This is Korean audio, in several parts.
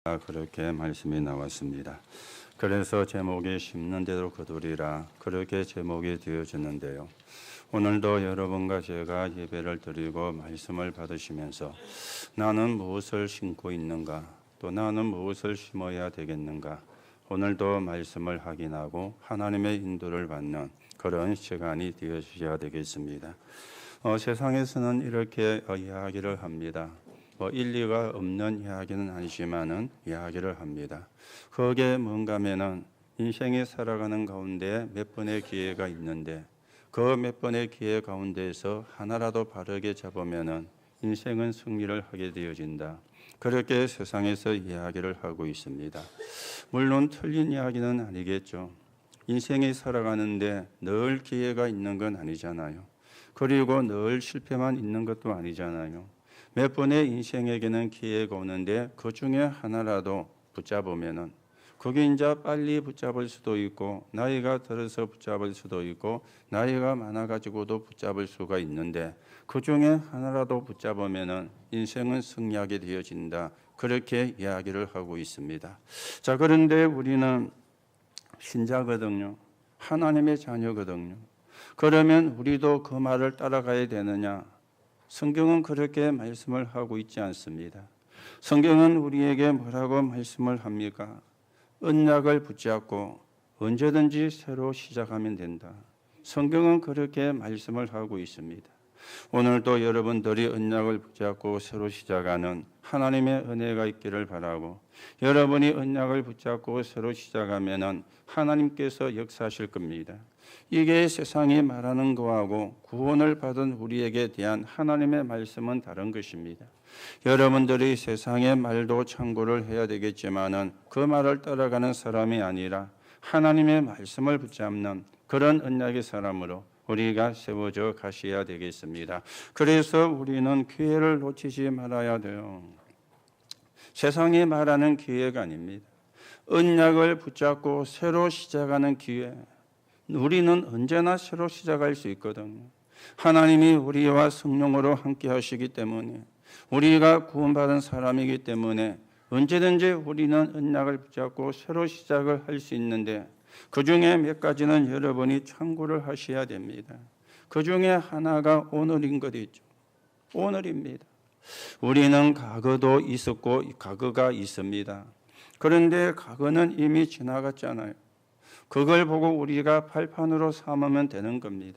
그렇게 말씀이 나왔습니다. 그래서 제목이 심는 대로 거두리라 그렇게 제목이 되어졌는데요. 오늘도 여러분과 제가 예배를 드리고 말씀을 받으시면서 나는 무엇을 심고 있는가, 또 나는 무엇을 심어야 되겠는가, 오늘도 말씀을 확인하고 하나님의 인도를 받는 그런 시간이 되어주셔야 되겠습니다. 세상에서는 이렇게 이야기를 합니다. 일리가 없는 이야기는 아니지만은 이야기를 합니다. 그게 뭔가 하면은 인생이 살아가는 가운데 몇 번의 기회가 있는데 그 몇 번의 기회 가운데에서 하나라도 바르게 잡으면은 인생은 승리를 하게 되어진다. 그렇게 세상에서 이야기를 하고 있습니다. 물론 틀린 이야기는 아니겠죠. 인생이 살아가는데 늘 기회가 있는 건 아니잖아요. 그리고 늘 실패만 있는 것도 아니잖아요. 몇 번의 인생에게는 기회가 오는데 그 중에 하나라도 붙잡으면은 그게 이제 빨리 붙잡을 수도 있고 나이가 들어서 붙잡을 수도 있고 나이가 많아가지고도 붙잡을 수가 있는데 그 중에 하나라도 붙잡으면은 인생은 승리하게 되어진다. 그렇게 이야기를 하고 있습니다. 자, 그런데 우리는 신자거든요. 하나님의 자녀거든요. 그러면 우리도 그 말을 따라가야 되느냐? 성경은 그렇게 말씀을 하고 있지 않습니다. 성경은 우리에게 뭐라고 말씀을 합니까? 언약을 붙잡고 언제든지 새로 시작하면 된다. 성경은 그렇게 말씀을 하고 있습니다. 오늘도 여러분들이 언약을 붙잡고 새로 시작하는 하나님의 은혜가 있기를 바라고, 여러분이 언약을 붙잡고 새로 시작하면은 하나님께서 역사하실 겁니다. 이게 세상이 말하는 거하고 구원을 받은 우리에게 대한 하나님의 말씀은 다른 것입니다. 여러분들이 세상의 말도 참고를 해야 되겠지만은 그 말을 따라가는 사람이 아니라 하나님의 말씀을 붙잡는 그런 언약의 사람으로 우리가 세워져 가셔야 되겠습니다. 그래서 우리는 기회를 놓치지 말아야 돼요. 세상이 말하는 기회가 아닙니다. 언약을 붙잡고 새로 시작하는 기회. 우리는 언제나 새로 시작할 수 있거든요. 하나님이 우리와 성령으로 함께 하시기 때문에, 우리가 구원받은 사람이기 때문에 언제든지 우리는 언약을 붙잡고 새로 시작을 할 수 있는데 그 중에 몇 가지는 여러분이 참고를 하셔야 됩니다. 그 중에 하나가 오늘인 것 있죠. 오늘입니다. 우리는 과거도 있었고 과거가 있습니다. 그런데 과거는 이미 지나갔잖아요. 그걸 보고 우리가 발판으로 삼으면 되는 겁니다.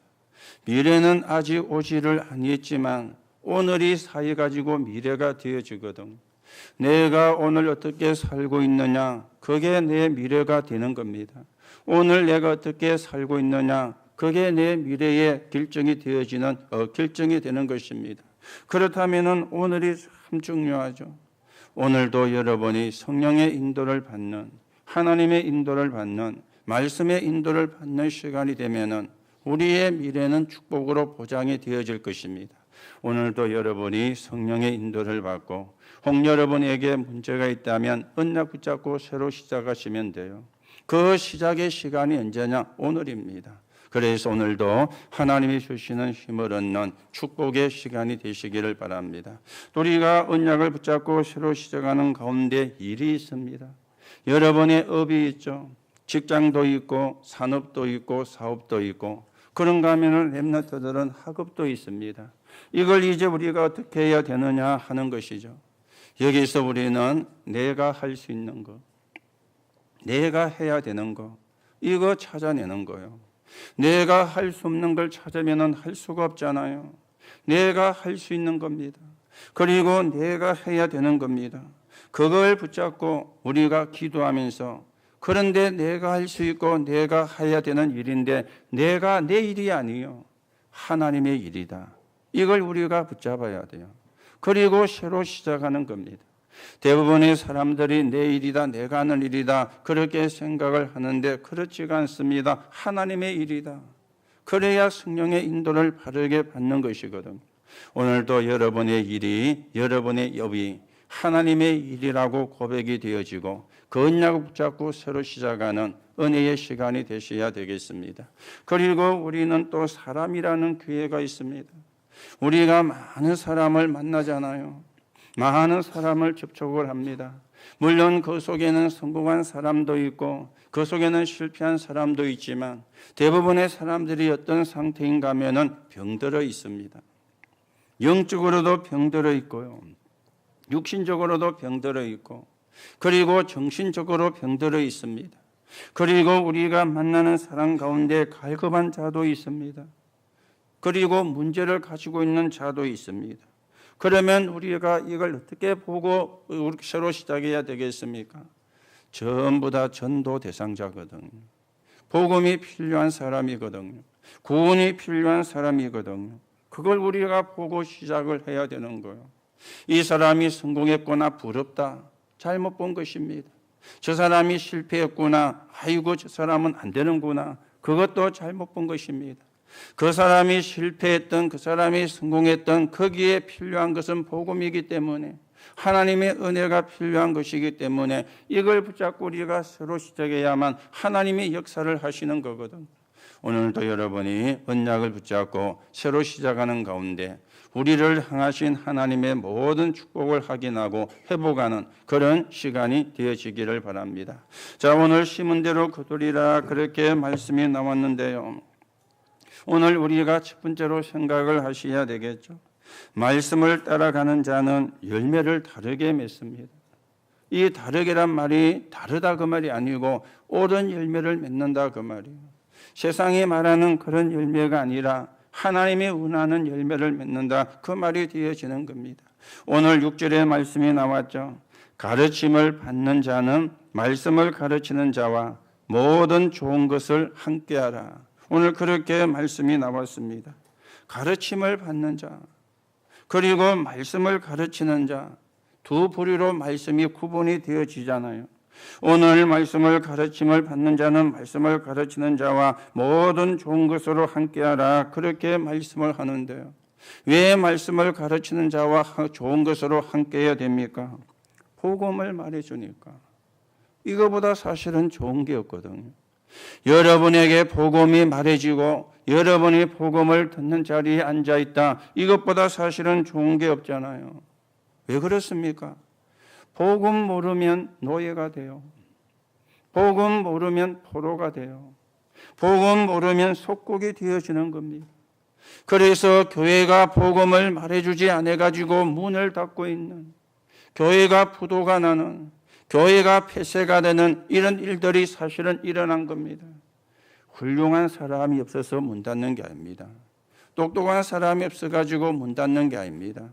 미래는 아직 오지를 아니했지만 오늘이 사이 가지고 미래가 되어지거든. 내가 오늘 어떻게 살고 있느냐, 그게 내 미래가 되는 겁니다. 오늘 내가 어떻게 살고 있느냐, 그게 내 미래의 결정이 되어지는 결정이 되는 것입니다. 그렇다면은 오늘이 참 중요하죠. 오늘도 여러분이 성령의 인도를 받는, 하나님의 인도를 받는, 말씀의 인도를 받는 시간이 되면은 우리의 미래는 축복으로 보장이 되어질 것입니다. 오늘도 여러분이 성령의 인도를 받고 혹 여러분에게 문제가 있다면 언약 붙잡고 새로 시작하시면 돼요. 그 시작의 시간이 언제냐? 오늘입니다. 그래서 오늘도 하나님이 주시는 힘을 얻는 축복의 시간이 되시기를 바랍니다. 우리가 언약을 붙잡고 새로 시작하는 가운데 일이 있습니다. 여러분의 업이 있죠. 직장도 있고 산업도 있고 사업도 있고, 그런가 하면 렘넌트들은 학업도 있습니다. 이걸 이제 우리가 어떻게 해야 되느냐 하는 것이죠. 여기서 우리는 내가 할 수 있는 것, 내가 해야 되는 것, 이거 찾아내는 거예요. 내가 할 수 없는 걸 찾으면 할 수가 없잖아요. 내가 할 수 있는 겁니다. 그리고 내가 해야 되는 겁니다. 그걸 붙잡고 우리가 기도하면서, 그런데 내가 할 수 있고 내가 해야 되는 일인데 내가 내 일이 아니에요. 하나님의 일이다. 이걸 우리가 붙잡아야 돼요. 그리고 새로 시작하는 겁니다. 대부분의 사람들이 내 일이다, 내가 하는 일이다 그렇게 생각을 하는데 그렇지가 않습니다. 하나님의 일이다. 그래야 성령의 인도를 바르게 받는 것이거든요. 오늘도 여러분의 일이, 여러분의 업이 하나님의 일이라고 고백이 되어지고 그 언약을 붙잡고 새로 시작하는 은혜의 시간이 되셔야 되겠습니다. 그리고 우리는 또 사람이라는 기회가 있습니다. 우리가 많은 사람을 만나잖아요. 많은 사람을 접촉을 합니다. 물론 그 속에는 성공한 사람도 있고 그 속에는 실패한 사람도 있지만 대부분의 사람들이 어떤 상태인가 하면은 병들어 있습니다. 영적으로도 병들어 있고요. 육신적으로도 병들어 있고 그리고 정신적으로 병들어 있습니다. 그리고 우리가 만나는 사람 가운데 갈급한 자도 있습니다. 그리고 문제를 가지고 있는 자도 있습니다. 그러면 우리가 이걸 어떻게 보고 새로 시작해야 되겠습니까? 전부 다 전도 대상자거든요. 복음이 필요한 사람이거든요. 구원이 필요한 사람이거든요. 그걸 우리가 보고 시작을 해야 되는 거예요. 이 사람이 성공했구나, 부럽다. 잘못 본 것입니다. 저 사람이 실패했구나, 아이고 저 사람은 안 되는구나. 그것도 잘못 본 것입니다. 그 사람이 실패했던, 그 사람이 성공했던 거기에 필요한 것은 복음이기 때문에 하나님의 은혜가 필요한 것이기 때문에 이걸 붙잡고 우리가 새로 시작해야만 하나님이 역사를 하시는 거거든. 오늘도 여러분이 언약을 붙잡고 새로 시작하는 가운데 우리를 향하신 하나님의 모든 축복을 확인하고 회복하는 그런 시간이 되어지기를 바랍니다. 자, 오늘 심은 대로 거두리라 그렇게 말씀이 나왔는데요. 오늘 우리가 첫 번째로 생각을 하셔야 되겠죠. 말씀을 따라가는 자는 열매를 다르게 맺습니다. 이 다르게란 말이 다르다 그 말이 아니고 옳은 열매를 맺는다 그 말이에요. 세상이 말하는 그런 열매가 아니라 하나님이 원하는 열매를 맺는다 그 말이 되어지는 겁니다. 오늘 6절에 말씀이 나왔죠. 가르침을 받는 자는 말씀을 가르치는 자와 모든 좋은 것을 함께하라. 오늘 그렇게 말씀이 나왔습니다. 가르침을 받는 자 그리고 말씀을 가르치는 자 두 부류로 말씀이 구분이 되어지잖아요. 오늘 말씀을 가르침을 받는 자는 말씀을 가르치는 자와 모든 좋은 것으로 함께하라 그렇게 말씀을 하는데요. 왜 말씀을 가르치는 자와 좋은 것으로 함께해야 됩니까? 복음을 말해주니까. 이거보다 사실은 좋은 게 없거든요. 여러분에게 복음이 말해지고 여러분이 복음을 듣는 자리에 앉아있다. 이것보다 사실은 좋은 게 없잖아요. 왜 그렇습니까? 복음 모르면 노예가 돼요. 복음 모르면 포로가 돼요. 복음 모르면 속국이 되어지는 겁니다. 그래서 교회가 복음을 말해주지 않아가지고 문을 닫고 있는, 교회가 부도가 나는, 교회가 폐쇄가 되는 이런 일들이 사실은 일어난 겁니다. 훌륭한 사람이 없어서 문 닫는 게 아닙니다. 똑똑한 사람이 없어가지고 문 닫는 게 아닙니다.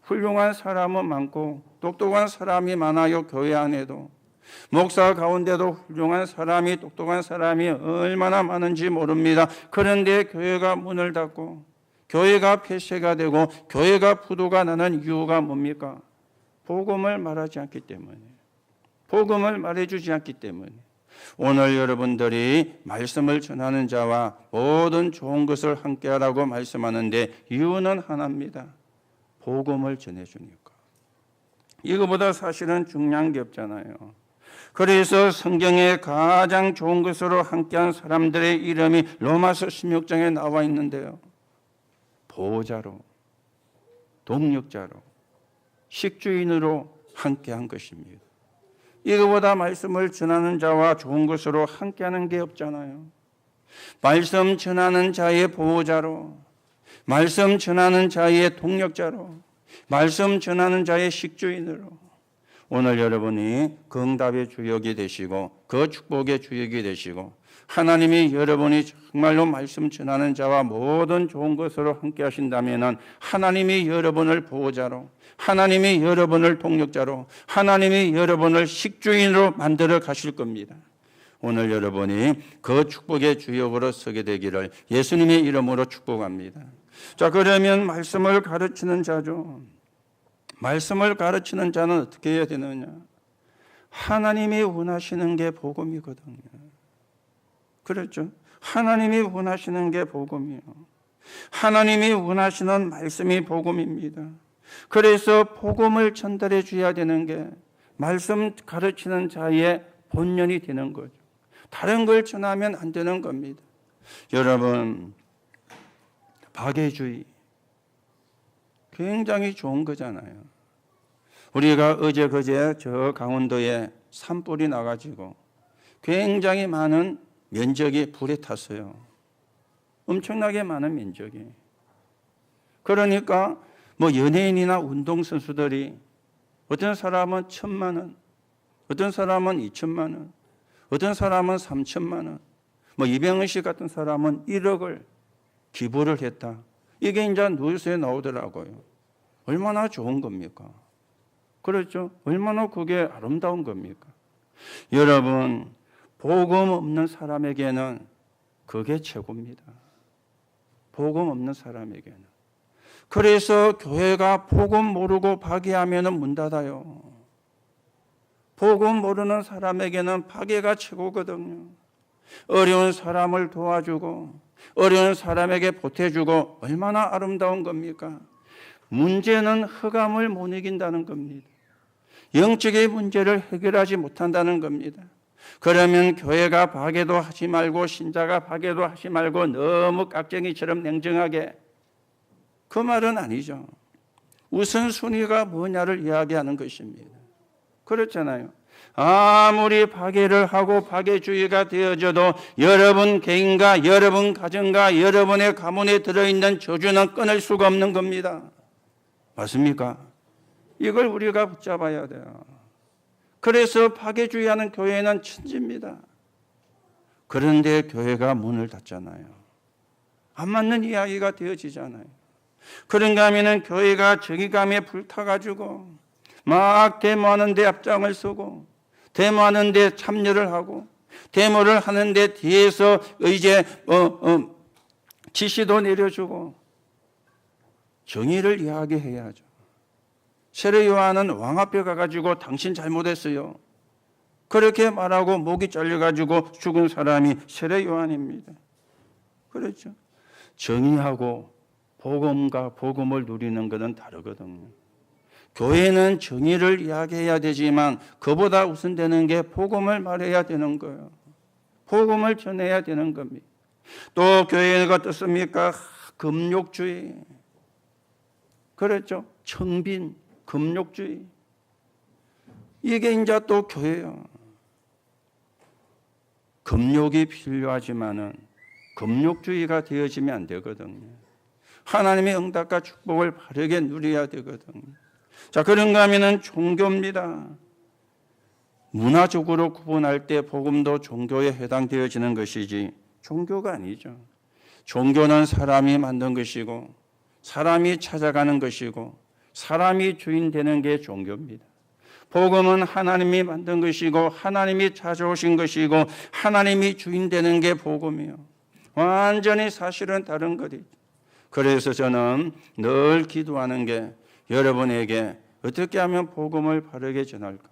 훌륭한 사람은 많고 똑똑한 사람이 많아요. 교회 안에도. 목사 가운데도 훌륭한 사람이 똑똑한 사람이 얼마나 많은지 모릅니다. 그런데 교회가 문을 닫고 교회가 폐쇄가 되고 교회가 부도가 나는 이유가 뭡니까? 복음을 말하지 않기 때문에, 복음을 말해주지 않기 때문에. 오늘 여러분들이 말씀을 전하는 자와 모든 좋은 것을 함께하라고 말씀하는데 이유는 하나입니다. 복음을 전해주니까. 이거보다 사실은 중요한 게 없잖아요. 그래서 성경에 가장 좋은 것으로 함께한 사람들의 이름이 로마서 16장에 나와 있는데요. 보호자로, 동력자로, 식주인으로 함께한 것입니다. 이거보다 말씀을 전하는 자와 좋은 것으로 함께하는 게 없잖아요. 말씀 전하는 자의 보호자로, 말씀 전하는 자의 동력자로, 말씀 전하는 자의 식주인으로 오늘 여러분이 그 응답의 주역이 되시고 그 축복의 주역이 되시고 하나님이 여러분이 정말로 말씀 전하는 자와 모든 좋은 것으로 함께 하신다면 하나님이 여러분을 보호자로, 하나님이 여러분을 동력자로, 하나님이 여러분을 식주인으로 만들어 가실 겁니다. 오늘 여러분이 그 축복의 주역으로 서게 되기를 예수님의 이름으로 축복합니다. 자, 그러면 말씀을 가르치는 자죠. 말씀을 가르치는 자는 어떻게 해야 되느냐? 하나님이 원하시는 게 복음이거든요. 그렇죠? 하나님이 원하시는 게 복음이에요. 하나님이 원하시는 말씀이 복음입니다. 그래서 복음을 전달해 줘야 되는 게 말씀 가르치는 자의 본연이 되는 거죠. 다른 걸 전하면 안 되는 겁니다. 여러분, 박애주의 굉장히 좋은 거잖아요. 우리가 어제 그제 저 강원도에 산불이 나가지고 굉장히 많은 면적이 불에 탔어요. 엄청나게 많은 면적이. 그러니까 뭐 연예인이나 운동선수들이 어떤 사람은 1,000만 원, 어떤 사람은 2천만 원, 어떤 사람은 3천만 원, 뭐 이병헌 씨 같은 사람은 1억을 기부를 했다. 이게 이제 뉴스에 나오더라고요. 얼마나 좋은 겁니까? 그렇죠? 얼마나 그게 아름다운 겁니까? 여러분, 복음 없는 사람에게는 그게 최고입니다. 복음 없는 사람에게는. 그래서 교회가 복음 모르고 파괴하면 문 닫아요. 복음 모르는 사람에게는 파괴가 최고거든요. 어려운 사람을 도와주고 어려운 사람에게 보태주고 얼마나 아름다운 겁니까? 문제는 흑암을 못 이긴다는 겁니다. 영적의 문제를 해결하지 못한다는 겁니다. 그러면 교회가 파괴도 하지 말고 신자가 파괴도 하지 말고 너무 깍쟁이처럼 냉정하게, 그 말은 아니죠. 우선순위가 뭐냐를 이야기하는 것입니다. 그렇잖아요. 아무리 파괴를 하고 파괴주의가 되어져도 여러분 개인과 여러분 가정과 여러분의 가문에 들어있는 저주는 끊을 수가 없는 겁니다. 맞습니까? 이걸 우리가 붙잡아야 돼요. 그래서 파괴주의하는 교회는 천지입니다. 그런데 교회가 문을 닫잖아요. 안 맞는 이야기가 되어지잖아요. 그런가 하면은 교회가 정의감에 불타가지고 막 데모하는데 앞장을 서고 데모하는데 참여를 하고 데모를 하는데 뒤에서 이제 지시도 내려주고 정의를 이야기해야죠. 세례 요한은 왕 앞에 가가지고 당신 잘못했어요. 그렇게 말하고 목이 잘려가지고 죽은 사람이 세례 요한입니다. 그렇죠. 정의하고 복음과 복음을 누리는 것은 다르거든요. 교회는 정의를 이야기해야 되지만 그보다 우선되는 게 복음을 말해야 되는 거예요. 복음을 전해야 되는 겁니다. 또 교회가 어떻습니까? 금욕주의. 그렇죠. 청빈, 금욕주의. 이게 이제 또 교회예요. 금욕이 필요하지만은 금욕주의가 되어지면 안 되거든요. 하나님의 응답과 축복을 바르게 누려야 되거든요. 자, 그런가 하면은 종교입니다. 문화적으로 구분할 때 복음도 종교에 해당되어지는 것이지 종교가 아니죠. 종교는 사람이 만든 것이고 사람이 찾아가는 것이고 사람이 주인 되는 게 종교입니다. 복음은 하나님이 만든 것이고 하나님이 찾아오신 것이고 하나님이 주인 되는 게 복음이에요. 완전히 사실은 다른 것이죠. 그래서 저는 늘 기도하는 게 여러분에게 어떻게 하면 복음을 바르게 전할까?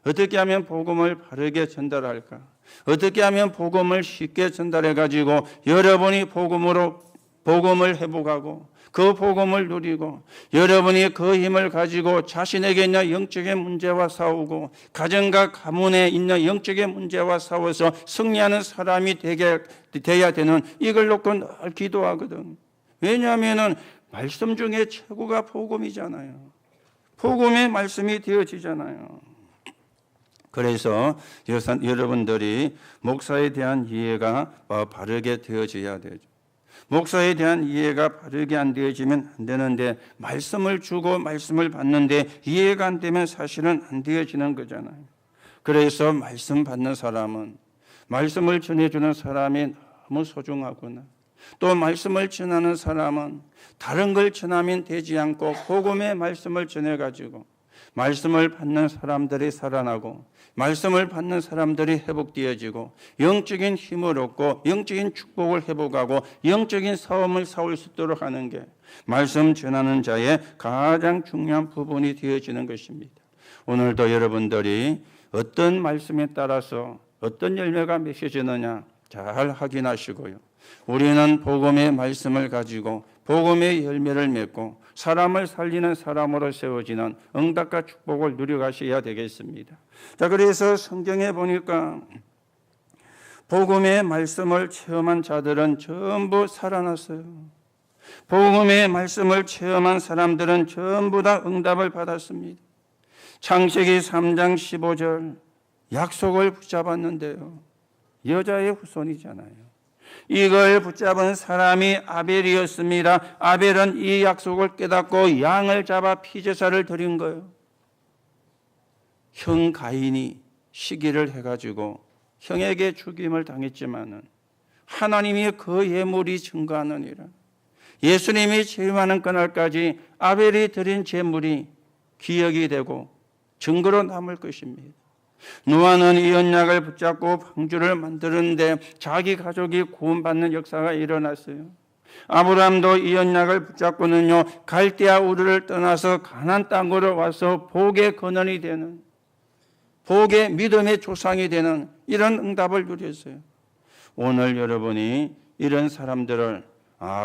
어떻게 하면 복음을 바르게 전달할까? 어떻게 하면 복음을 쉽게 전달해 가지고 여러분이 복음을 회복하고 그 복음을 누리고 여러분이 그 힘을 가지고 자신에게 있는 영적인 문제와 싸우고 가정과 가문에 있는 영적인 문제와 싸워서 승리하는 사람이 되어야 되는 이걸 놓고 늘 기도하거든. 왜냐하면 말씀 중에 최고가 복음이잖아요. 복음의 말씀이 되어지잖아요. 그래서 여러분들이 목사에 대한 이해가 바르게 되어져야 되죠. 목사에 대한 이해가 바르게 안 되어지면 안 되는데 말씀을 주고 말씀을 받는데 이해가 안 되면 사실은 안 되어지는 거잖아요. 그래서 말씀 받는 사람은 말씀을 전해주는 사람이 너무 소중하구나. 또 말씀을 전하는 사람은 다른 걸 전하면 되지 않고 복음의 말씀을 전해가지고 말씀을 받는 사람들이 살아나고 말씀을 받는 사람들이 회복되어지고 영적인 힘을 얻고 영적인 축복을 회복하고 영적인 싸움을 싸울 수 있도록 하는 게 말씀 전하는 자의 가장 중요한 부분이 되어지는 것입니다. 오늘도 여러분들이 어떤 말씀에 따라서 어떤 열매가 맺혀지느냐 잘 확인하시고요. 우리는 복음의 말씀을 가지고 복음의 열매를 맺고 사람을 살리는 사람으로 세워지는 응답과 축복을 누려가셔야 되겠습니다. 자, 그래서 성경에 보니까 복음의 말씀을 체험한 자들은 전부 살아났어요. 복음의 말씀을 체험한 사람들은 전부 다 응답을 받았습니다. 창세기 3장 15절 약속을 붙잡았는데요. 여자의 후손이잖아요. 이걸 붙잡은 사람이 아벨이었습니다. 아벨은 이 약속을 깨닫고 양을 잡아 피제사를 드린 거예요. 형 가인이 시기를 해가지고 형에게 죽임을 당했지만은 하나님이 그 예물이 증거하느니라. 예수님이 재림하는 그날까지 아벨이 드린 제물이 기억이 되고 증거로 남을 것입니다. 노아는 이 언약을 붙잡고 방주를 만드는데 자기 가족이 구원받는 역사가 일어났어요. 아브라함도 이 언약을 붙잡고는요, 갈대아 우르를 떠나서 가나안 땅으로 와서 복의 근원이 되는, 복의 믿음의 조상이 되는 이런 응답을 누렸어요. 오늘 여러분이 이런 사람들을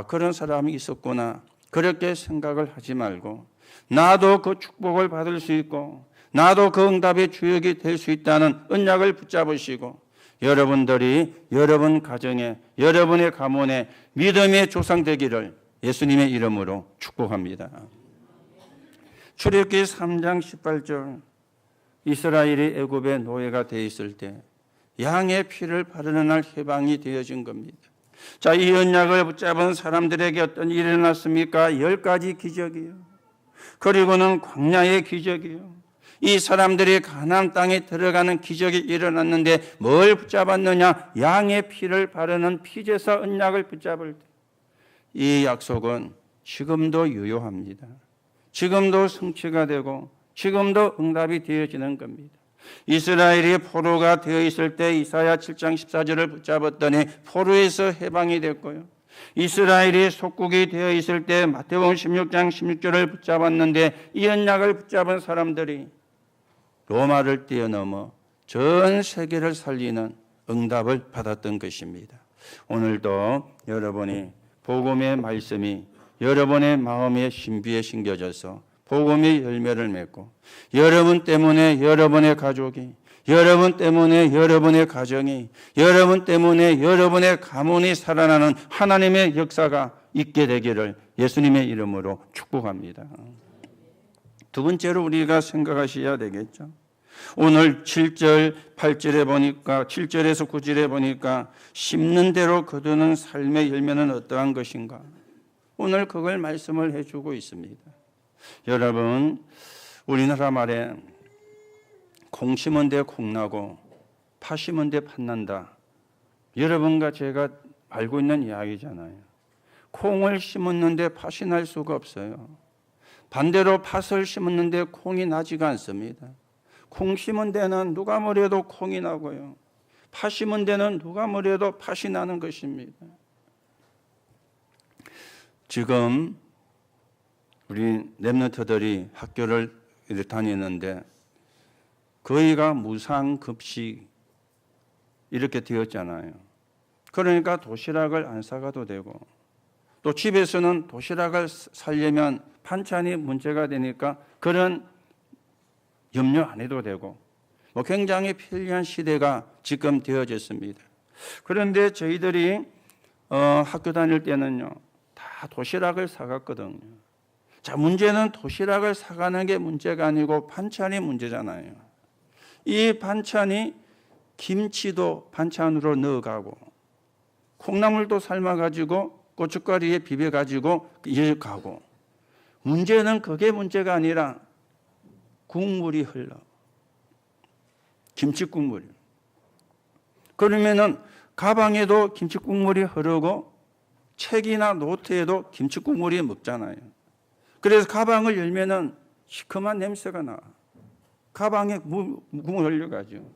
그런 사람이 있었구나 그렇게 생각을 하지 말고, 나도 그 축복을 받을 수 있고 나도 그 응답의 주역이 될 수 있다는 언약을 붙잡으시고, 여러분들이 여러분 가정에, 여러분의 가문에 믿음의 조상 되기를 예수님의 이름으로 축복합니다. 출애굽기 3장 18절, 이스라엘이 애굽의 노예가 되어 있을 때 양의 피를 바르는 날 해방이 되어진 겁니다. 자, 이 언약을 붙잡은 사람들에게 어떤 일이 일어났습니까? 10가지 기적이요. 그리고는 광야의 기적이요. 이 사람들이 가나안 땅에 들어가는 기적이 일어났는데 뭘 붙잡았느냐? 양의 피를 바르는 피제사 언약을 붙잡을 때 이 약속은 지금도 유효합니다. 지금도 성취가 되고 지금도 응답이 되어지는 겁니다. 이스라엘이 포로가 되어 있을 때 이사야 7장 14절을 붙잡았더니 포로에서 해방이 됐고요. 이스라엘이 속국이 되어 있을 때 마태복음 16장 16절을 붙잡았는데 이 언약을 붙잡은 사람들이 로마를 뛰어넘어 전 세계를 살리는 응답을 받았던 것입니다. 오늘도 여러분이 복음의 말씀이 여러분의 마음의 신비에 심겨져서 복음의 열매를 맺고, 여러분 때문에 여러분의 가족이, 여러분 때문에 여러분의 가정이, 여러분 때문에 여러분의 가문이 살아나는 하나님의 역사가 있게 되기를 예수님의 이름으로 축복합니다. 두 번째로 우리가 생각하셔야 되겠죠. 오늘 7절, 8절에 보니까, 7절에서 9절에 보니까 심는 대로 거두는 삶의 열매는 어떠한 것인가? 오늘 그걸 말씀을 해주고 있습니다. 여러분, 우리나라 말에 콩 심은 데 콩 나고 파 심은 데 팥난다. 여러분과 제가 알고 있는 이야기잖아요. 콩을 심었는데 팥이 날 수가 없어요. 반대로 팥을 심었는데 콩이 나지가 않습니다. 콩 심은 데는 누가 뭐래도 콩이 나고요. 팥 심은 데는 누가 뭐래도 팥이 나는 것입니다. 지금 우리 랩런트들이 학교를 다니는데 거의가 무상급식 이렇게 되었잖아요. 그러니까 도시락을 안 사가도 되고, 또 집에서는 도시락을 살려면 반찬이 문제가 되니까 그런 염려 안 해도 되고, 굉장히 편리한 시대가 지금 되어졌습니다. 그런데 저희들이 학교 다닐 때는요, 다 도시락을 사갔거든요. 자, 문제는 도시락을 사가는 게 문제가 아니고 반찬이 문제잖아요. 이 반찬이 김치도 반찬으로 넣어가고, 콩나물도 삶아가지고 고춧가루에 비벼가지고 이어가고, 문제는 그게 문제가 아니라 국물이 흘러. 김치국물이. 그러면은 가방에도 김치국물이 흐르고 책이나 노트에도 김치국물이 먹잖아요. 그래서 가방을 열면은 시큼한 냄새가 나. 가방에 국물 흘려가지고.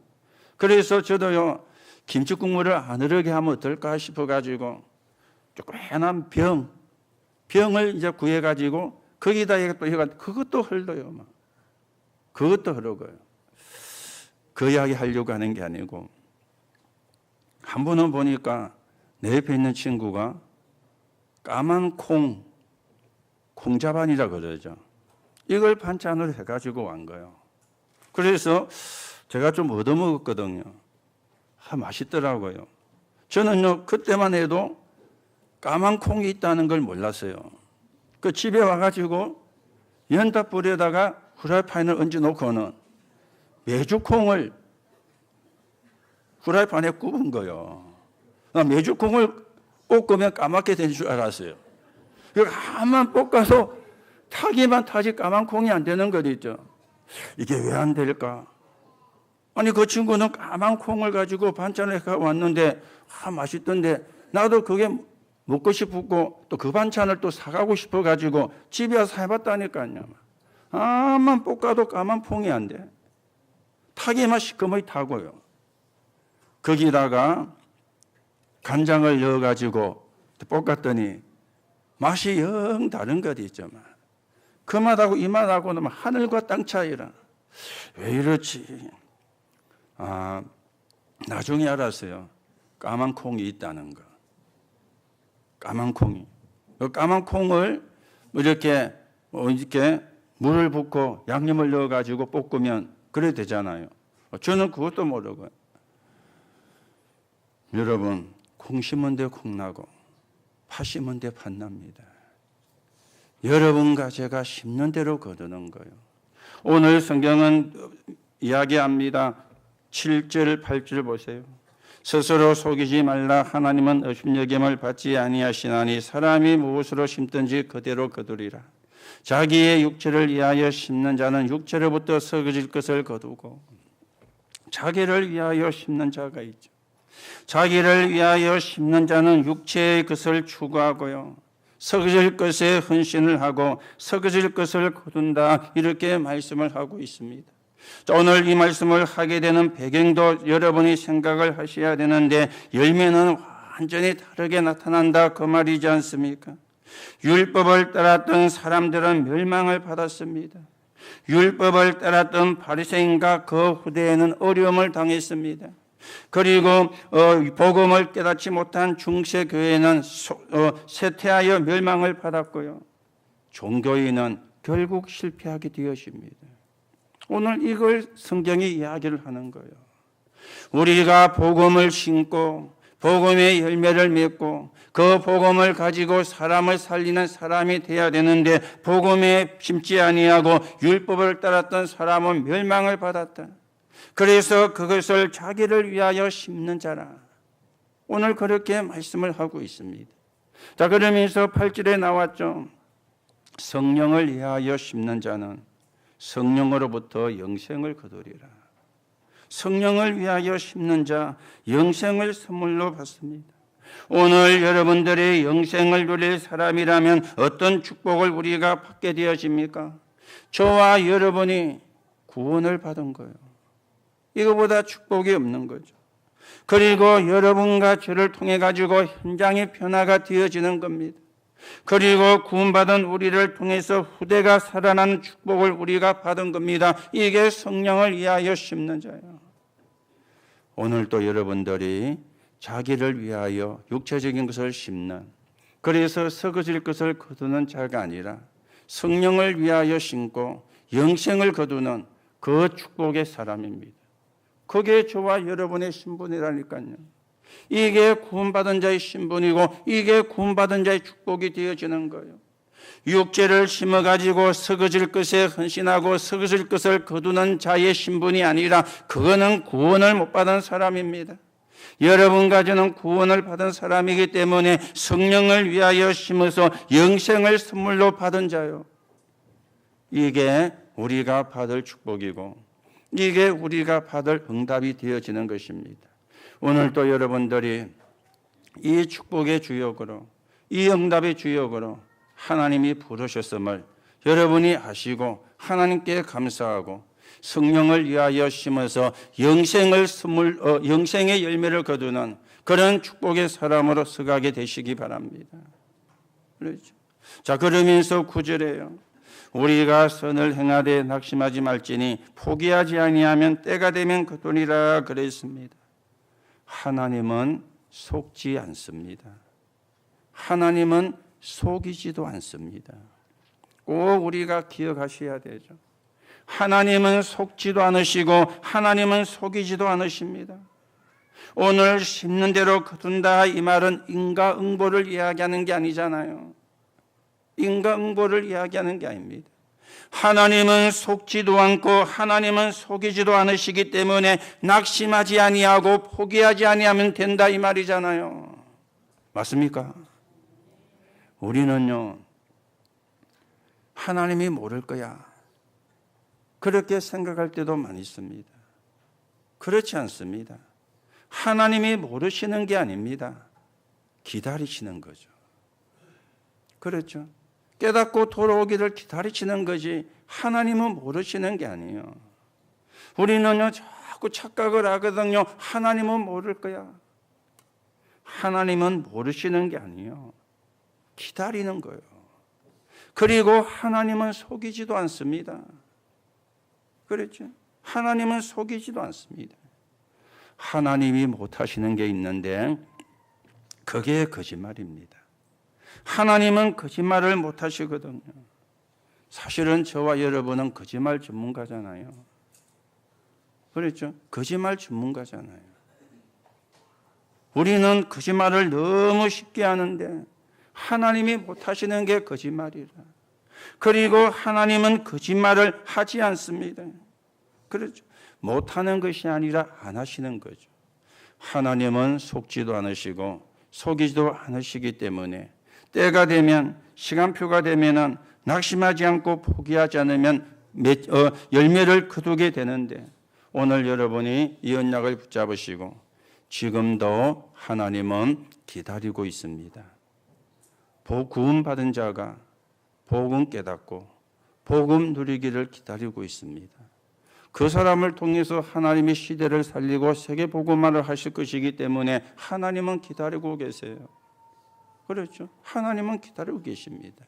그래서 저도요, 김치국물을 안 흐르게 하면 어떨까 싶어가지고 조그만한 병을 이제 구해가지고 거기다 또 해가지고 그것도 흘러요. 막. 그것도 흐르고요. 그 이야기 하려고 하는 게 아니고, 한 번은 보니까 내 옆에 있는 친구가 까만 콩자반이라 그러죠. 이걸 반찬으로 해가지고 온 거예요. 그래서 제가 좀 얻어먹었거든요. 맛있더라고요. 저는요, 그때만 해도 까만 콩이 있다는 걸 몰랐어요. 그 집에 와가지고 연탄불에다가 후라이팬을 얹어 놓고는 메주콩을 후라이팬에 굽은 거요. 메주콩을 볶으면 까맣게 된 줄 알았어요. 가만 볶아서 타기만 타지 까만 콩이 안 되는 거죠. 이게 왜 안 될까? 아니 그 친구는 까만 콩을 가지고 반찬을 왔는데 맛있던데 나도 그게 먹고 싶고 또 그 반찬을 또 사가고 싶어 가지고 집에 와서 해봤다니까요. 만 볶아도 까만 콩이 안 돼. 타기만 시커멓게 타고요. 거기다가 간장을 넣어 가지고 볶았더니 맛이 영 다른 것 있죠. 그 맛하고 이 맛하고는 하늘과 땅 차이라. 왜 이렇지? 나중에 알았어요. 까만 콩이 있다는 거. 까만 콩이. 그 까만 콩을 이렇게 물을 붓고 양념을 넣어 가지고 볶으면 그래 되잖아요. 저는 그것도 모르고요. 여러분, 콩 심은 데 콩 나고 파 심은 데 팥 납니다. 여러분과 제가 심는 대로 거두는 거예요. 오늘 성경은 이야기합니다. 7절, 8절 보세요. 스스로 속이지 말라. 하나님은 업신여김을 받지 아니하시나니 사람이 무엇으로 심든지 그대로 거두리라. 자기의 육체를 위하여 심는 자는 육체로부터 썩어질 것을 거두고 자기를 위하여 심는 자가 있죠. 자기를 위하여 심는 자는 육체의 것을 추구하고요. 썩어질 것에 헌신을 하고 썩어질 것을 거둔다. 이렇게 말씀을 하고 있습니다. 오늘 이 말씀을 하게 되는 배경도 여러분이 생각을 하셔야 되는데 열매는 완전히 다르게 나타난다. 그 말이지 않습니까? 율법을 따랐던 사람들은 멸망을 받았습니다. 율법을 따랐던 바리새인과 그 후대에는 어려움을 당했습니다. 그리고 복음을 깨닫지 못한 중세교회는 쇠퇴하여 멸망을 받았고요. 종교인은 결국 실패하게 되었습니다. 오늘 이걸 성경이 이야기를 하는 거예요. 우리가 복음을 심고 복음의 열매를 맺고 그 복음을 가지고 사람을 살리는 사람이 되어야 되는데 복음에 심지 아니하고 율법을 따랐던 사람은 멸망을 받았다. 그래서 그것을 자기를 위하여 심는 자라. 오늘 그렇게 말씀을 하고 있습니다. 자, 그러면서 8절에 나왔죠. 성령을 위하여 심는 자는 성령으로부터 영생을 거두리라. 성령을 위하여 심는 자 영생을 선물로 받습니다. 오늘 여러분들의 영생을 누릴 사람이라면 어떤 축복을 우리가 받게 되어집니까? 저와 여러분이 구원을 받은 거예요. 이거보다 축복이 없는 거죠. 그리고 여러분과 저를 통해 가지고 현장의 변화가 되어지는 겁니다. 그리고 구원받은 우리를 통해서 후대가 살아나는 축복을 우리가 받은 겁니다. 이게 성령을 위하여 심는 자예요. 오늘도 여러분들이 자기를 위하여 육체적인 것을 심는, 그래서 썩어질 것을 거두는 자가 아니라 성령을 위하여 심고 영생을 거두는 그 축복의 사람입니다. 그게 저와 여러분의 신분이라니까요. 이게 구원받은 자의 신분이고 이게 구원받은 자의 축복이 되어지는 거예요. 육체를 심어가지고 썩어질 것에 헌신하고 썩어질 것을 거두는 자의 신분이 아니라 그거는 구원을 못 받은 사람입니다. 여러분과 저는 구원을 받은 사람이기 때문에 성령을 위하여 심어서 영생을 선물로 받은 자요. 이게 우리가 받을 축복이고 이게 우리가 받을 응답이 되어지는 것입니다. 오늘도 여러분들이 이 축복의 주역으로 이 응답의 주역으로 하나님이 부르셨음을 여러분이 아시고 하나님께 감사하고 성령을 위하여 심어서 영생의 열매를 거두는 그런 축복의 사람으로 서가게 되시기 바랍니다. 그렇죠? 자, 그러면서 9절에요. 우리가 선을 행하되 낙심하지 말지니 포기하지 아니하면 때가 되면 거두리라 그랬습니다. 하나님은 속지 않습니다. 하나님은 속이지도 않습니다. 꼭 우리가 기억하셔야 되죠. 하나님은 속지도 않으시고 하나님은 속이지도 않으십니다. 오늘 심는 대로 거둔다 이 말은 인과응보를 이야기하는 게 아니잖아요. 인과응보를 이야기하는 게 아닙니다. 하나님은 속지도 않고 하나님은 속이지도 않으시기 때문에 낙심하지 아니하고 포기하지 아니하면 된다 이 말이잖아요. 맞습니까? 우리는요, 하나님이 모를 거야, 그렇게 생각할 때도 많이 있습니다. 그렇지 않습니다. 하나님이 모르시는 게 아닙니다. 기다리시는 거죠. 그렇죠? 깨닫고 돌아오기를 기다리시는 거지 하나님은 모르시는 게 아니에요. 우리는요, 자꾸 착각을 하거든요. 하나님은 모를 거야. 하나님은 모르시는 게 아니에요. 기다리는 거예요. 그리고 하나님은 속이지도 않습니다. 그렇죠? 하나님은 속이지도 않습니다. 하나님이 못하시는 게 있는데 그게 거짓말입니다. 하나님은 거짓말을 못하시거든요. 사실은 저와 여러분은 거짓말 전문가잖아요. 그렇죠? 거짓말 전문가잖아요. 우리는 거짓말을 너무 쉽게 하는데 하나님이 못하시는 게 거짓말이라. 그리고 하나님은 거짓말을 하지 않습니다. 그렇죠? 못하는 것이 아니라 안 하시는 거죠. 하나님은 속지도 않으시고 속이지도 않으시기 때문에 때가 되면, 시간표가 되면은 낙심하지 않고 포기하지 않으면 열매를 거두게 되는데, 오늘 여러분이 이 언약을 붙잡으시고 지금도 하나님은 기다리고 있습니다. 구원 받은 자가 복음 깨닫고 복음 누리기를 기다리고 있습니다. 그 사람을 통해서 하나님이 시대를 살리고 세계 복음화를 하실 것이기 때문에 하나님은 기다리고 계세요. 그렇죠? 하나님은 기다리고 계십니다.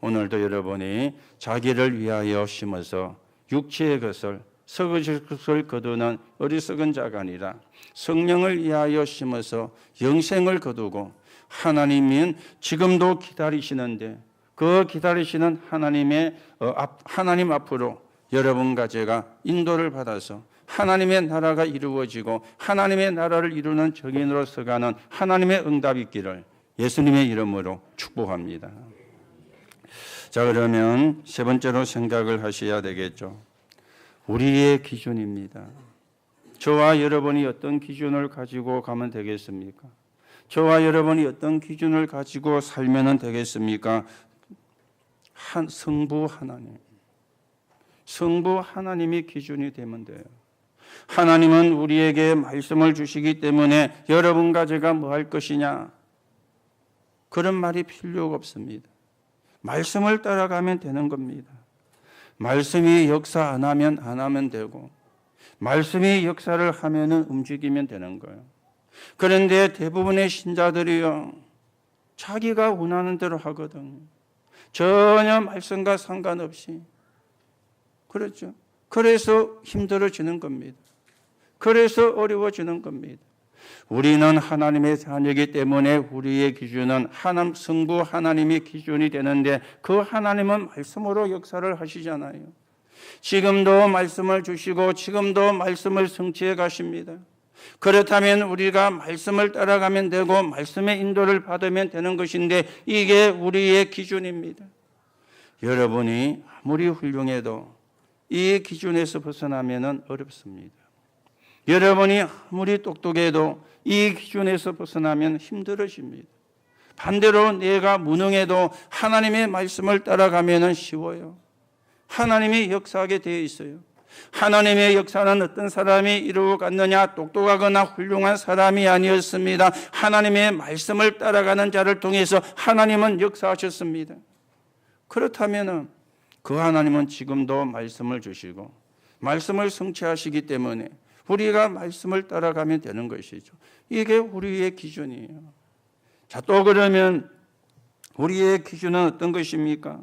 오늘도 여러분이 자기를 위하여 심어서 육체의 것을, 썩어질 것을 거두는 어리석은 자가 아니라 성령을 위하여 심어서 영생을 거두고, 하나님은 지금도 기다리시는데 그 기다리시는 하나님 앞으로 여러분과 제가 인도를 받아서 하나님의 나라가 이루어지고 하나님의 나라를 이루는 정인으로 서가는 하나님의 응답이 있기를 예수님의 이름으로 축복합니다. 자, 그러면 세 번째로 생각을 하셔야 되겠죠. 우리의 기준입니다. 저와 여러분이 어떤 기준을 가지고 가면 되겠습니까? 저와 여러분이 어떤 기준을 가지고 살면 되겠습니까? 성부 하나님. 성부 하나님이 기준이 되면 돼요. 하나님은 우리에게 말씀을 주시기 때문에 여러분과 제가 뭐 할 것이냐, 그런 말이 필요가 없습니다. 말씀을 따라가면 되는 겁니다. 말씀이 역사 안 하면 되고, 말씀이 역사를 하면은 움직이면 되는 거예요. 그런데 대부분의 신자들이요, 자기가 원하는 대로 하거든요. 전혀 말씀과 상관없이. 그렇죠? 그래서 힘들어지는 겁니다. 그래서 어려워지는 겁니다. 우리는 하나님의 자녀이기 때문에 우리의 기준은 성부 하나님이 기준이 되는데, 그 하나님은 말씀으로 역사를 하시잖아요. 지금도 말씀을 주시고 지금도 말씀을 성취해 가십니다. 그렇다면 우리가 말씀을 따라가면 되고 말씀의 인도를 받으면 되는 것인데, 이게 우리의 기준입니다. 여러분이 아무리 훌륭해도 이 기준에서 벗어나면 어렵습니다. 여러분이 아무리 똑똑해도 이 기준에서 벗어나면 힘들어집니다. 반대로 내가 무능해도 하나님의 말씀을 따라가면 쉬워요. 하나님이 역사하게 되어 있어요. 하나님의 역사는 어떤 사람이 이루어갔느냐, 똑똑하거나 훌륭한 사람이 아니었습니다. 하나님의 말씀을 따라가는 자를 통해서 하나님은 역사하셨습니다. 그렇다면 그 하나님은 지금도 말씀을 주시고 말씀을 성취하시기 때문에 우리가 말씀을 따라가면 되는 것이죠. 이게 우리의 기준이에요. 자, 또 그러면 우리의 기준은 어떤 것입니까?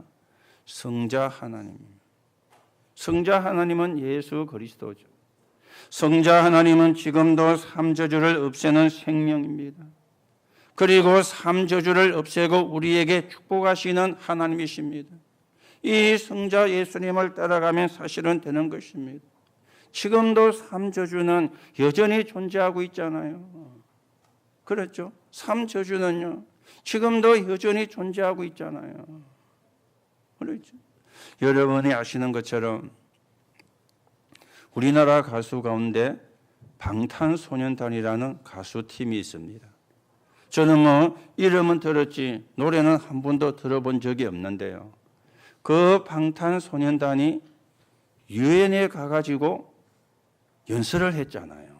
성자 하나님입니다. 성자 하나님은 예수 그리스도죠. 성자 하나님은 지금도 삼저주를 없애는 생명입니다. 그리고 삼저주를 없애고 우리에게 축복하시는 하나님이십니다. 이 성자 예수님을 따라가면 사실은 되는 것입니다. 지금도 삼저주는 여전히 존재하고 있잖아요. 그렇죠? 삼저주는요, 지금도 여전히 존재하고 있잖아요. 그렇죠? 여러분이 아시는 것처럼 우리나라 가수 가운데 방탄소년단이라는 가수팀이 있습니다. 저는 이름은 들었지 노래는 한 번도 들어본 적이 없는데요. 그 방탄소년단이 유엔에 가가지고 연설을 했잖아요.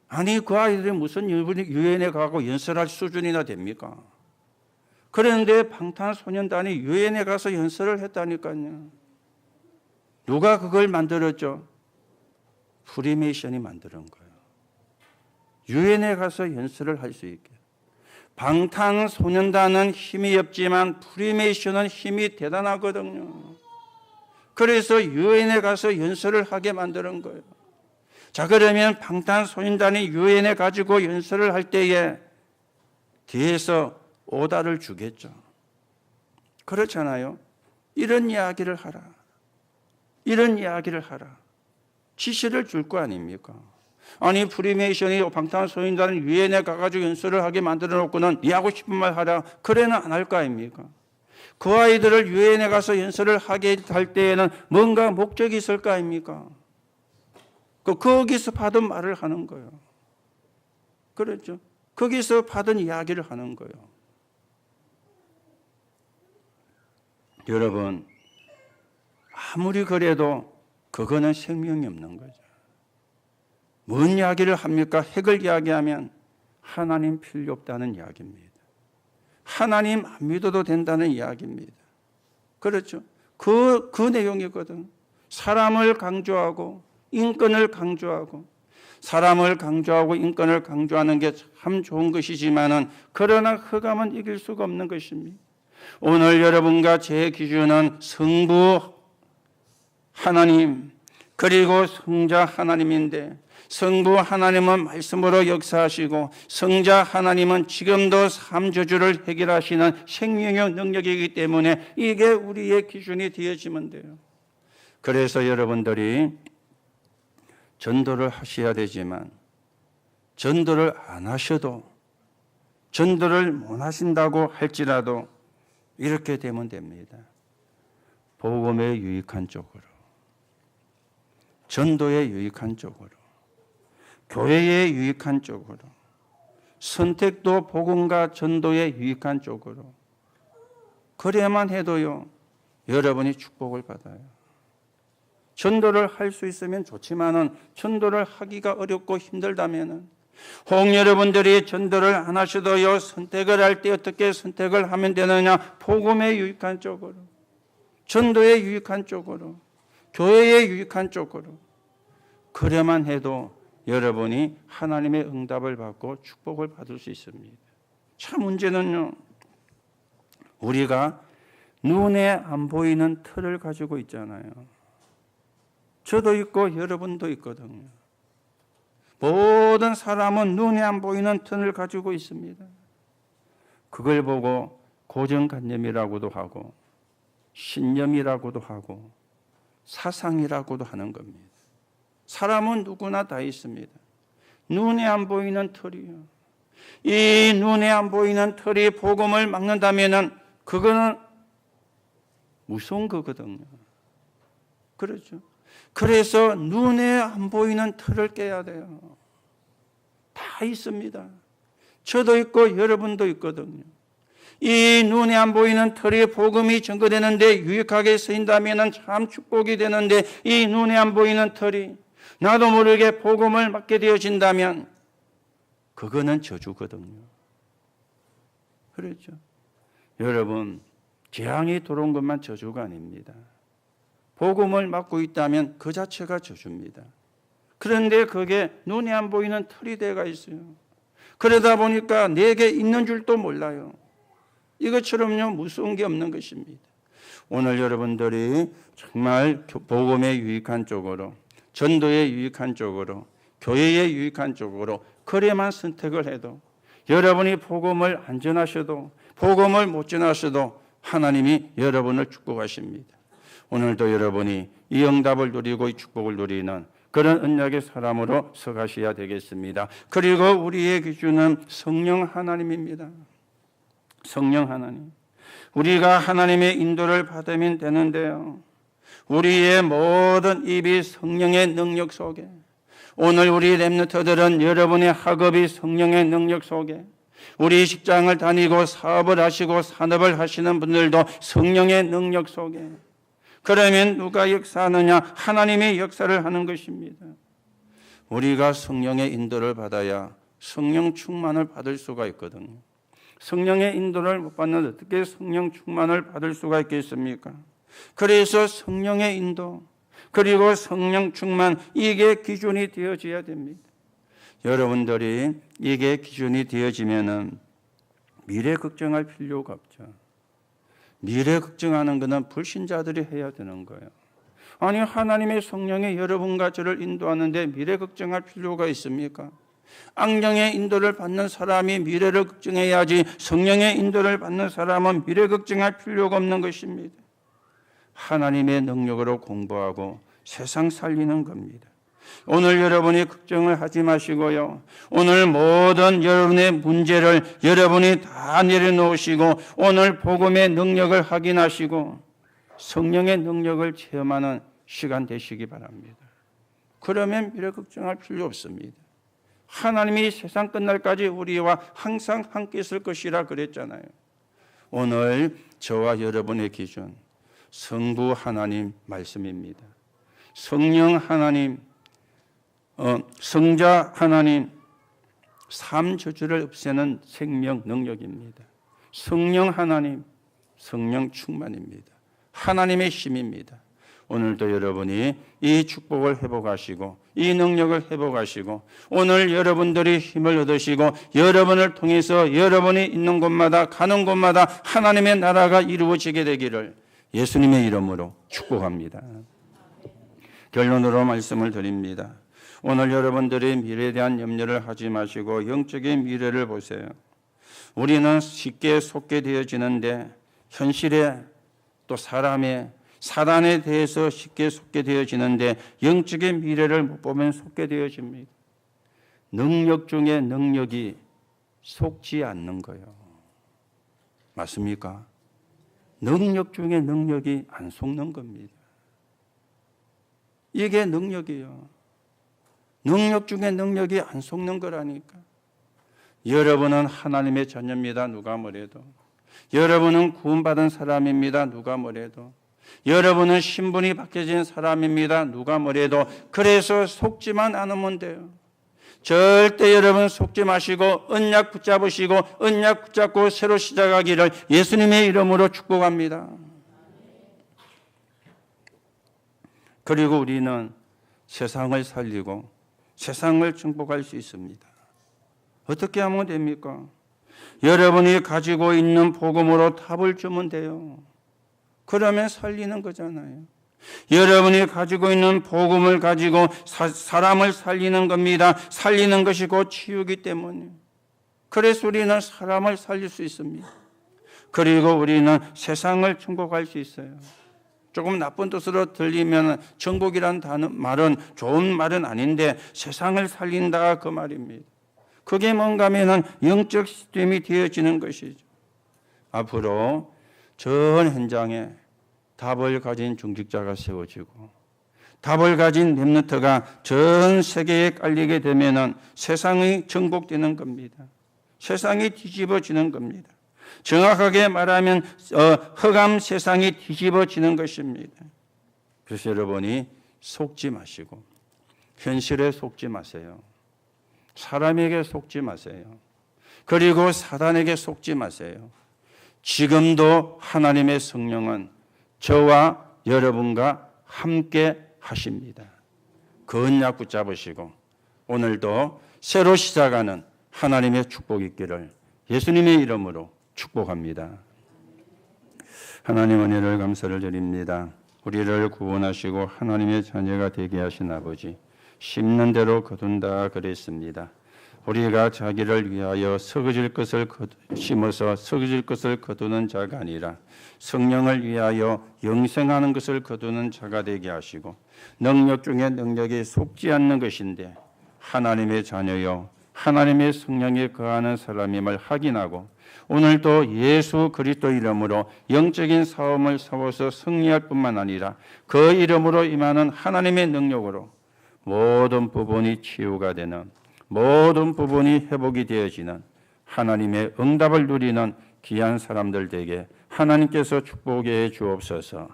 아니 그 아이들이 무슨 유엔에 가고 연설할 수준이나 됩니까? 그런데 방탄소년단이 유엔에 가서 연설을 했다니까요. 누가 그걸 만들었죠? 프리메이션이 만드는 거예요. 유엔에 가서 연설을 할 수 있게. 방탄소년단은 힘이 없지만 프리메이션은 힘이 대단하거든요. 그래서 유엔에 가서 연설을 하게 만드는 거예요. 자, 그러면 방탄소년단이 유엔에 가지고 연설을 할 때에 뒤에서 오다를 주겠죠. 그렇잖아요. 이런 이야기를 하라. 이런 이야기를 하라. 지시를 줄 거 아닙니까? 아니 프리메이션이 방탄소년단은 유엔에 가가지고 연설을 하게 만들어 놓고는 네 하고 싶은 말 하라. 그래는 안 할 거 아닙니까? 그 아이들을 유엔에 가서 연설을 하게 할 때에는 뭔가 목적이 있을 거 아닙니까? 거기서 받은 말을 하는 거예요. 그렇죠? 거기서 받은 이야기를 하는 거예요. 여러분, 아무리 그래도 그거는 생명이 없는 거죠. 뭔 이야기를 합니까? 핵을 이야기하면 하나님 필요 없다는 이야기입니다. 하나님 안 믿어도 된다는 이야기입니다. 그렇죠? 그 내용이거든. 사람을 강조하고 인권을 강조하고 사람을 강조하고 인권을 강조하는 게 참 좋은 것이지만은 그러나 흑암은 이길 수가 없는 것입니다. 오늘 여러분과 제 기준은 성부 하나님 그리고 성자 하나님인데 성부 하나님은 말씀으로 역사하시고 성자 하나님은 지금도 삼저주를 해결하시는 생명의 능력이기 때문에 이게 우리의 기준이 되어지면 돼요. 그래서 여러분들이 전도를 하셔야 되지만 전도를 안 하셔도 전도를 못 하신다고 할지라도 이렇게 되면 됩니다. 복음에 유익한 쪽으로 전도에 유익한 쪽으로 교회에 유익한 쪽으로 선택도 복음과 전도에 유익한 쪽으로 그래야만 해도요 여러분이 축복을 받아요. 전도를 할 수 있으면 좋지만은 전도를 하기가 어렵고 힘들다면은 혹 여러분들이 전도를 안 하셔도요 선택을 할 때 어떻게 선택을 하면 되느냐? 복음에 유익한 쪽으로 전도에 유익한 쪽으로 교회에 유익한 쪽으로 그래야만 해도 여러분이 하나님의 응답을 받고 축복을 받을 수 있습니다. 참 문제는요 우리가 눈에 안 보이는 틀을 가지고 있잖아요. 저도 있고 여러분도 있거든요. 모든 사람은 눈에 안 보이는 틀을 가지고 있습니다. 그걸 보고 고정관념이라고도 하고 신념이라고도 하고 사상이라고도 하는 겁니다. 사람은 누구나 다 있습니다. 눈에 안 보이는 틀이요. 이 눈에 안 보이는 틀이 복음을 막는다면은 그거는 무서운 거거든요. 그렇죠. 그래서 눈에 안 보이는 틀을 깨야 돼요. 다 있습니다. 저도 있고 여러분도 있거든요. 이 눈에 안 보이는 틀이 복음이 전거되는데 유익하게 쓰인다면 참 축복이 되는데 이 눈에 안 보이는 틀이 나도 모르게 복음을 맡게 되어진다면 그거는 저주거든요. 그렇죠. 여러분 재앙이 들어온 것만 저주가 아닙니다. 복음을 맡고 있다면 그 자체가 저주입니다. 그런데 그게 눈에 안 보이는 틀이 돼가 있어요. 그러다 보니까 내게 있는 줄도 몰라요. 이것처럼요 무서운 게 없는 것입니다. 오늘 여러분들이 정말 복음에 유익한 쪽으로 전도에 유익한 쪽으로 교회에 유익한 쪽으로 그래만 선택을 해도 여러분이 복음을 안 전하셔도 복음을 못 전하셔도 하나님이 여러분을 축복하십니다. 오늘도 여러분이 이 응답을 누리고 이 축복을 누리는 그런 언약의 사람으로 서가셔야 되겠습니다. 그리고 우리의 기준은 성령 하나님입니다. 성령 하나님. 우리가 하나님의 인도를 받으면 되는데요. 우리의 모든 입이 성령의 능력 속에, 오늘 우리 렘넌트들은 여러분의 학업이 성령의 능력 속에, 우리 직장을 다니고 사업을 하시고 산업을 하시는 분들도 성령의 능력 속에, 그러면 누가 역사하느냐? 하나님이 역사를 하는 것입니다. 우리가 성령의 인도를 받아야 성령 충만을 받을 수가 있거든요. 성령의 인도를 못 받는 어떻게 성령 충만을 받을 수가 있겠습니까? 그래서 성령의 인도 그리고 성령 충만, 이게 기준이 되어져야 됩니다. 여러분들이 이게 기준이 되어지면은 미래 걱정할 필요가 없죠. 미래 걱정하는 것은 불신자들이 해야 되는 거예요. 아니, 하나님의 성령이 여러분과 저를 인도하는데 미래 걱정할 필요가 있습니까? 악령의 인도를 받는 사람이 미래를 걱정해야지, 성령의 인도를 받는 사람은 미래 걱정할 필요가 없는 것입니다. 하나님의 능력으로 공부하고 세상 살리는 겁니다. 오늘 여러분이 걱정을 하지 마시고요. 오늘 모든 여러분의 문제를 여러분이 다 내려놓으시고 오늘 복음의 능력을 확인하시고 성령의 능력을 체험하는 시간 되시기 바랍니다. 그러면 미래 걱정할 필요 없습니다. 하나님이 세상 끝날까지 우리와 항상 함께 있을 것이라 그랬잖아요. 오늘 저와 여러분의 기준, 성부 하나님 말씀입니다. 성령 하나님, 성자 하나님, 삼저주를 없애는 생명 능력입니다. 성령 하나님, 성령 충만입니다. 하나님의 힘입니다. 오늘도 여러분이 이 축복을 회복하시고 이 능력을 회복하시고 오늘 여러분들이 힘을 얻으시고 여러분을 통해서 여러분이 있는 곳마다 가는 곳마다 하나님의 나라가 이루어지게 되기를 예수님의 이름으로 축복합니다. 결론으로 말씀을 드립니다. 오늘 여러분들이 미래에 대한 염려를 하지 마시고 영적인 미래를 보세요. 우리는 쉽게 속게 되어지는데 현실에 또 사단에 대해서 쉽게 속게 되어지는데 영적인 미래를 못 보면 속게 되어집니다. 능력 중에 능력이 속지 않는 거예요. 맞습니까? 능력 중에 능력이 안 속는 겁니다. 이게 능력이에요. 능력 중에 능력이 안 속는 거라니까. 여러분은 하나님의 자녀입니다. 누가 뭐래도. 여러분은 구원받은 사람입니다. 누가 뭐래도. 여러분은 신분이 바뀌어진 사람입니다. 누가 뭐래도. 그래서 속지만 않으면 돼요. 절대 여러분 속지 마시고 언약 붙잡으시고 언약 붙잡고 새로 시작하기를 예수님의 이름으로 축복합니다. 그리고 우리는 세상을 살리고 세상을 정복할 수 있습니다. 어떻게 하면 됩니까? 여러분이 가지고 있는 복음으로 답을 주면 돼요. 그러면 살리는 거잖아요. 여러분이 가지고 있는 복음을 가지고 사람을 살리는 겁니다. 살리는 것이 곧 치유이기 때문에. 그래서 우리는 사람을 살릴 수 있습니다. 그리고 우리는 세상을 정복할 수 있어요. 조금 나쁜 뜻으로 들리면 정복이라는 말은 좋은 말은 아닌데 세상을 살린다 그 말입니다. 그게 뭔가 하면은 영적 시스템이 되어지는 것이죠. 앞으로 전 현장에 답을 가진 중직자가 세워지고 답을 가진 렘넌트가 전 세계에 깔리게 되면은 세상이 정복되는 겁니다. 세상이 뒤집어지는 겁니다. 정확하게 말하면 흑암 세상이 뒤집어지는 것입니다. 그래서 여러분이 속지 마시고 현실에 속지 마세요. 사람에게 속지 마세요. 그리고 사단에게 속지 마세요. 지금도 하나님의 성령은 저와 여러분과 함께 하십니다. 그 언약 붙잡으시고 오늘도 새로 시작하는 하나님의 축복이 있기를 예수님의 이름으로 축복합니다. 하나님 은혜를 감사를 드립니다. 우리를 구원하시고 하나님의 자녀가 되게 하신 아버지, 심는 대로 거둔다 그랬습니다. 우리가 자기를 위하여 썩어질 것을 심어서 썩어질 것을 거두는 자가 아니라 성령을 위하여 영생하는 것을 거두는 자가 되게 하시고 능력 중에 능력이 속지 않는 것인데 하나님의 자녀여 하나님의 성령이 거하는 사람임을 확인하고 오늘도 예수 그리스도 이름으로 영적인 싸움을 싸워서 승리할 뿐만 아니라 그 이름으로 임하는 하나님의 능력으로 모든 부분이 치유가 되는, 모든 부분이 회복이 되어지는 하나님의 응답을 누리는 귀한 사람들 되게 하나님께서 축복해 주옵소서.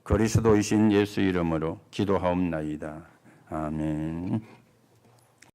그리스도이신 예수 이름으로 기도하옵나이다. 아멘.